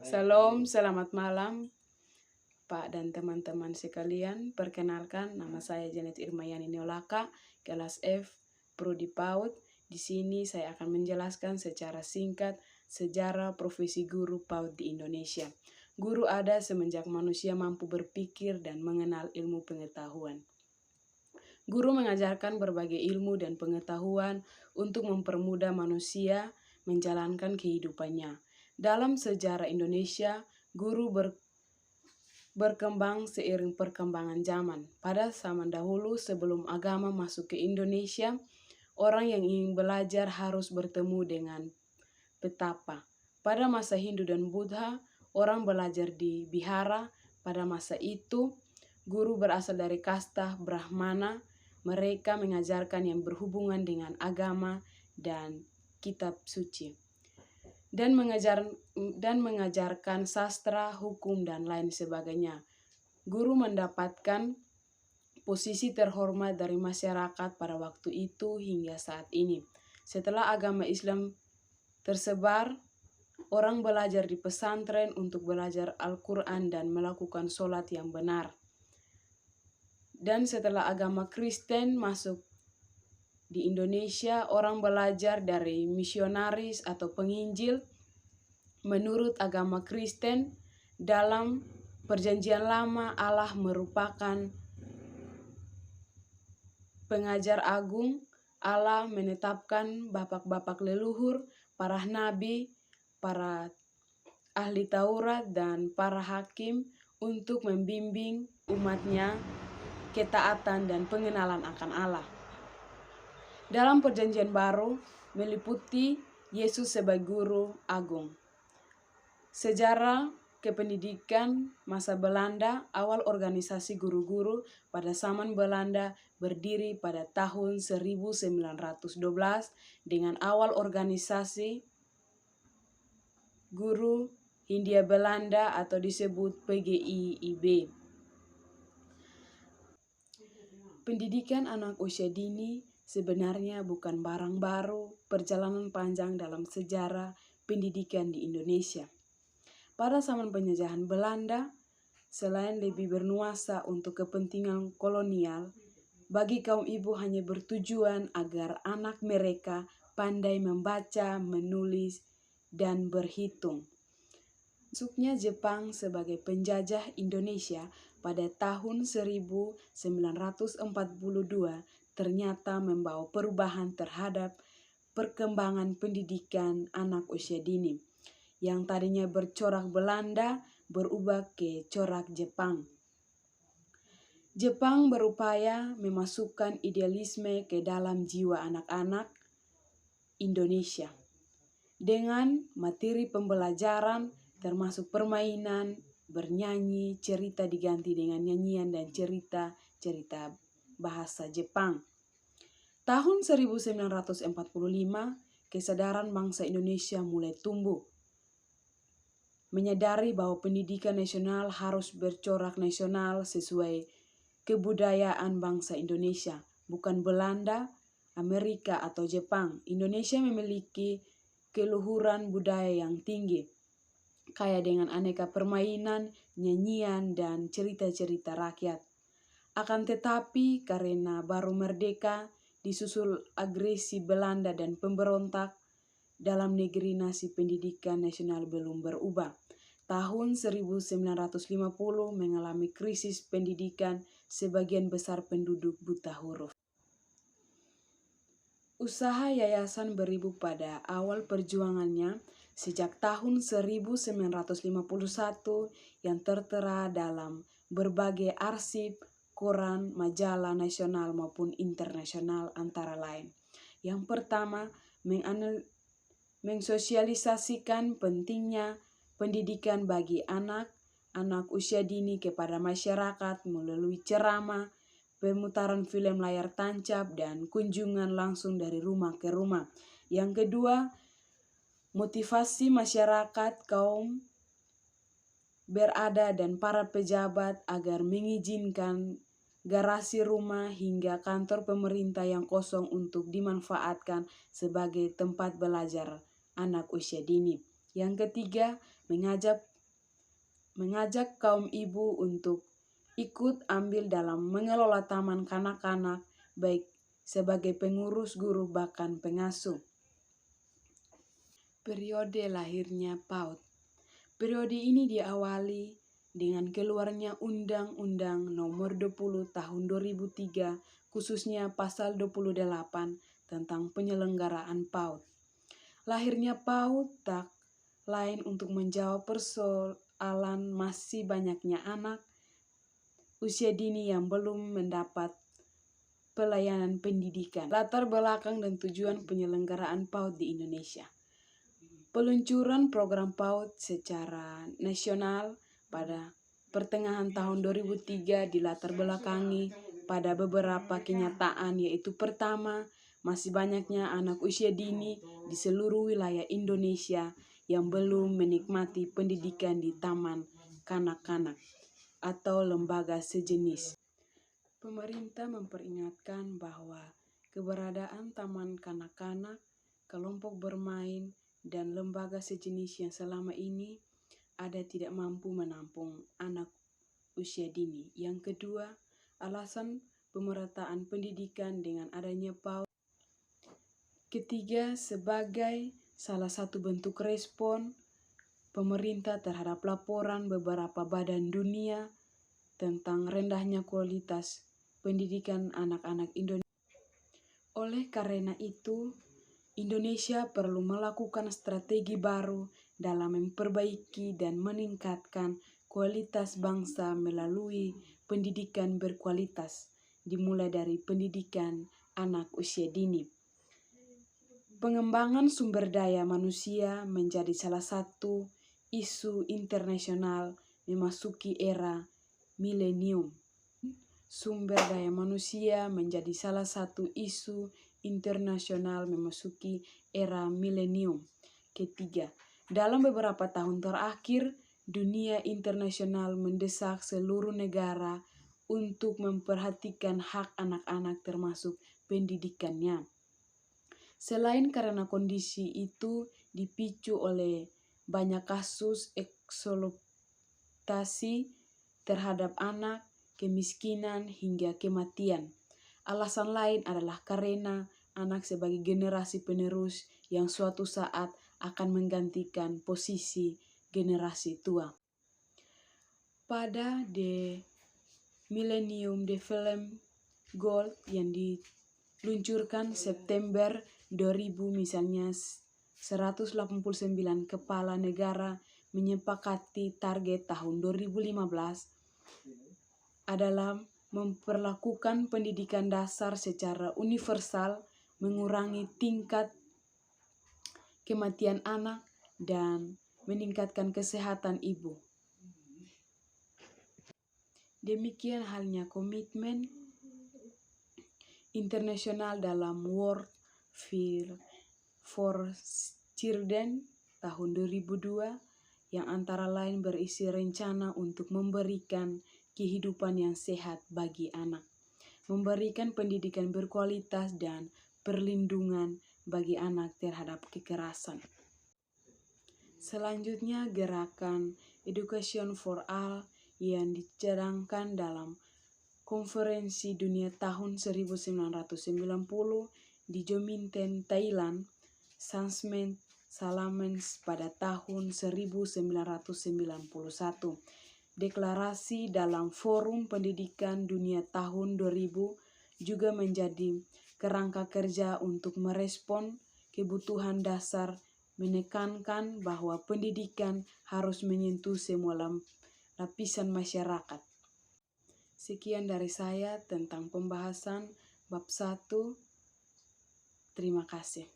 Salam, selamat malam Pak dan teman-teman sekalian. Perkenalkan, nama saya Janet Irmayani Neolaka, kelas F, Prodi PAUD. Di sini saya akan menjelaskan secara singkat sejarah profesi guru PAUD di Indonesia. Guru ada semenjak manusia mampu berpikir dan mengenal ilmu pengetahuan. Guru mengajarkan berbagai ilmu dan pengetahuan untuk mempermudah manusia menjalankan kehidupannya. Dalam sejarah Indonesia, guru berkembang seiring perkembangan zaman. Pada zaman dahulu sebelum agama masuk ke Indonesia, orang yang ingin belajar harus bertemu dengan petapa. Pada masa Hindu dan Buddha, orang belajar di bihara. Pada masa itu, guru berasal dari kasta Brahmana. Mereka mengajarkan yang berhubungan dengan agama dan kitab suci. Dan mengajarkan sastra, hukum, dan lain sebagainya. Guru mendapatkan posisi terhormat dari masyarakat pada waktu itu hingga saat ini. Setelah agama Islam tersebar, orang belajar di pesantren untuk belajar Al-Quran dan melakukan sholat yang benar. Dan setelah agama Kristen masuk di Indonesia, orang belajar dari misionaris atau penginjil. Menurut agama Kristen, dalam Perjanjian Lama Allah merupakan pengajar agung. Allah menetapkan bapak-bapak leluhur, para nabi, para ahli Taurat, dan para hakim untuk membimbing umatnya ketaatan dan pengenalan akan Allah. Dalam Perjanjian Baru meliputi Yesus sebagai guru agung. Sejarah kependidikan masa Belanda, awal organisasi guru-guru pada zaman Belanda berdiri pada tahun 1912 dengan awal organisasi guru Hindia Belanda atau disebut PGIIB. Pendidikan anak usia dini sebenarnya bukan barang baru, perjalanan panjang dalam sejarah pendidikan di Indonesia. Pada zaman penjajahan Belanda, selain lebih bernuasa untuk kepentingan kolonial, bagi kaum ibu hanya bertujuan agar anak mereka pandai membaca, menulis, dan berhitung. Masuknya Jepang sebagai penjajah Indonesia pada tahun 1942 ternyata membawa perubahan terhadap perkembangan pendidikan anak usia dini. Yang tadinya bercorak Belanda berubah ke corak Jepang. Jepang berupaya memasukkan idealisme ke dalam jiwa anak-anak Indonesia dengan materi pembelajaran termasuk permainan, bernyanyi, cerita diganti dengan nyanyian dan cerita bahasa Jepang. Tahun 1945, kesadaran bangsa Indonesia mulai tumbuh. Menyadari bahwa pendidikan nasional harus bercorak nasional sesuai kebudayaan bangsa Indonesia, bukan Belanda, Amerika, atau Jepang. Indonesia memiliki keluhuran budaya yang tinggi, kaya dengan aneka permainan, nyanyian, dan cerita-cerita rakyat. Akan tetapi, karena baru merdeka, disusul agresi Belanda dan pemberontak dalam negeri, nasib pendidikan nasional belum berubah. Tahun 1950 mengalami krisis pendidikan, sebagian besar penduduk buta huruf. Usaha yayasan beribu pada awal perjuangannya sejak tahun 1951 yang tertera dalam berbagai arsip, koran, majalah nasional maupun internasional antara lain. Yang pertama, mensosialisasikan pentingnya pendidikan bagi anak usia dini kepada masyarakat melalui ceramah, pemutaran film layar tancap, dan kunjungan langsung dari rumah ke rumah. Yang kedua, motivasi masyarakat kaum berada dan para pejabat agar mengizinkan garasi rumah hingga kantor pemerintah yang kosong untuk dimanfaatkan sebagai tempat belajar anak usia dini. Yang ketiga, mengajak kaum ibu untuk ikut ambil dalam mengelola taman kanak-kanak, baik sebagai pengurus, guru, bahkan pengasuh. Periode lahirnya PAUD. Periode ini diawali dengan keluarnya Undang-Undang Nomor 20 Tahun 2003, khususnya Pasal 28 tentang penyelenggaraan PAUD. Lahirnya PAUD tak lain untuk menjawab persoalan masih banyaknya anak usia dini yang belum mendapat pelayanan pendidikan. Latar belakang dan tujuan penyelenggaraan PAUD di Indonesia. Peluncuran program PAUD secara nasional pada pertengahan tahun 2003 dilatar belakangi pada beberapa kenyataan, yaitu pertama, masih banyaknya anak usia dini di seluruh wilayah Indonesia yang belum menikmati pendidikan di taman kanak-kanak atau lembaga sejenis. Pemerintah memperingatkan bahwa keberadaan taman kanak-kanak, kelompok bermain, dan lembaga sejenis yang selama ini ada tidak mampu menampung anak usia dini. Yang kedua, alasan pemerataan pendidikan dengan adanya PAUD. Ketiga, sebagai salah satu bentuk respon pemerintah terhadap laporan beberapa badan dunia tentang rendahnya kualitas pendidikan anak-anak Indonesia. Oleh karena itu, Indonesia perlu melakukan strategi baru dalam memperbaiki dan meningkatkan kualitas bangsa melalui pendidikan berkualitas, dimulai dari pendidikan anak usia dini. Pengembangan sumber daya manusia menjadi salah satu isu internasional memasuki era milenium. Sumber daya manusia menjadi salah satu isu internasional memasuki era milenium. Ketiga, dalam beberapa tahun terakhir, dunia internasional mendesak seluruh negara untuk memperhatikan hak anak-anak termasuk pendidikannya. Selain karena kondisi itu dipicu oleh banyak kasus eksploitasi terhadap anak, kemiskinan, hingga kematian. Alasan lain adalah karena anak sebagai generasi penerus yang suatu saat akan menggantikan posisi generasi tua. Pada The Millennium Development Goal yang diluncurkan September 2000, misalnya 189 kepala negara menyepakati target tahun 2015 adalah memperlakukan pendidikan dasar secara universal, mengurangi tingkat kematian anak, dan meningkatkan kesehatan ibu. Demikian halnya komitmen internasional dalam World Food for Children tahun 2002 yang antara lain berisi rencana untuk memberikan kehidupan yang sehat bagi anak, memberikan pendidikan berkualitas dan perlindungan bagi anak terhadap kekerasan. Selanjutnya, gerakan Education for All yang dicadangkan dalam Konferensi Dunia tahun 1990 di Jominten, Thailand, Samsmen Salamens pada tahun 1991. Deklarasi dalam Forum Pendidikan Dunia tahun 2000 juga menjadi kerangka kerja untuk merespon kebutuhan dasar, menekankan bahwa pendidikan harus menyentuh semua lapisan masyarakat. Sekian dari saya tentang pembahasan bab 1. Terima kasih.